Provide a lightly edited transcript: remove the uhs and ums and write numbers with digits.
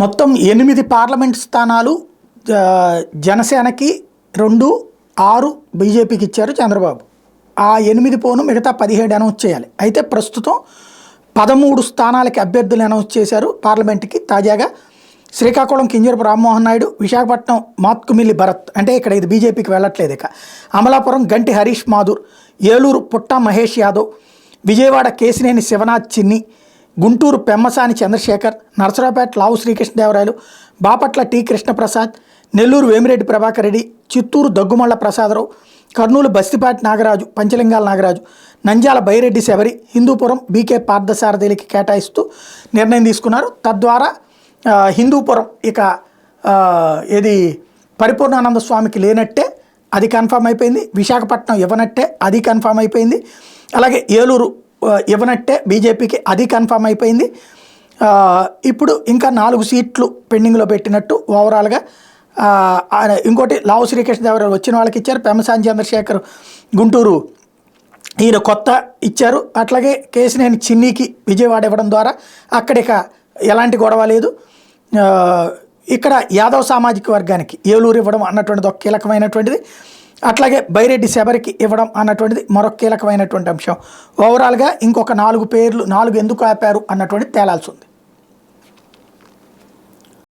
మొత్తం 8 పార్లమెంట్ స్థానాలు జనసేనకి 2, 6 బీజేపీకి ఇచ్చారు చంద్రబాబు. ఆ 8 పోను మిగతా 17 అనౌన్స్ చేయాలి. అయితే ప్రస్తుతం 13 స్థానాలకి అభ్యర్థులు అనౌన్స్ చేశారు పార్లమెంట్కి. తాజాగా శ్రీకాకుళం కింజరపు రామ్మోహన్ నాయుడు, విశాఖపట్నం మాత్కుమిల్లి భరత్, అంటే ఇక్కడ ఇది బీజేపీకి వెళ్ళట్లేదు. ఇక అమలాపురం గంటి హరీష్ మాధుర్, ఏలూరు పుట్ట మహేష్ యాదవ్, విజయవాడ కేసినేని శివనాథ్ చిన్ని, గుంటూరు పెమ్మసాని చంద్రశేఖర్, నరసరావుపేట లావు శ్రీకృష్ణదేవరాయలు, బాపట్ల టి కృష్ణప్రసాద్, నెల్లూరు వేమిరెడ్డి ప్రభాకర్ రెడ్డి, చిత్తూరు దగ్గుమళ్ళ ప్రసాదరావు, కర్నూలు బస్తిపాటి నాగరాజు, పంచలింగాల నాగరాజు, నంద్యాల బైరెడ్డి శబరి, హిందూపురం బీకే పార్థసారథిలకి కేటాయిస్తూ నిర్ణయం తీసుకున్నారు. తద్వారా హిందూపురం ఇక ఇది పరిపూర్ణానంద స్వామికి లేనట్టే అది కన్ఫామ్ అయిపోయింది. విశాఖపట్నం ఇవ్వనట్టే అది కన్ఫామ్ అయిపోయింది. అలాగే ఏలూరు ఇవ్వనట్టే బీజేపీకి అది కన్ఫామ్ అయిపోయింది. ఇప్పుడు ఇంకా 4 సీట్లు పెండింగ్లో పెట్టినట్టు ఓవరాల్గా. ఇంకోటి లావు శ్రీకృష్ణదేవరాయలు వచ్చిన వాళ్ళకి ఇచ్చారు. పెమ్మసాని చంద్రశేఖర్ గుంటూరు ఈయన కొత్త ఇచ్చారు. అట్లాగే కేసినేని చిన్నికి విజయవాడ ఇవ్వడం ద్వారా అక్కడిక ఎలాంటి గొడవ లేదు. ఇక్కడ యాదవ్ సామాజిక వర్గానికి ఏలూరు ఇవ్వడం అన్నటువంటిది ఒక కీలకమైనటువంటిది. అట్లాగే బైరెడ్డి శబరికి ఇవ్వడం అన్నటువంటిది మరొక కీలకమైనటువంటి అంశం. ఓవరాల్గా ఇంకొక 4 పేర్లు 4 ఎందుకు ఆపారు అన్నటువంటిది తేలాల్సి ఉంది.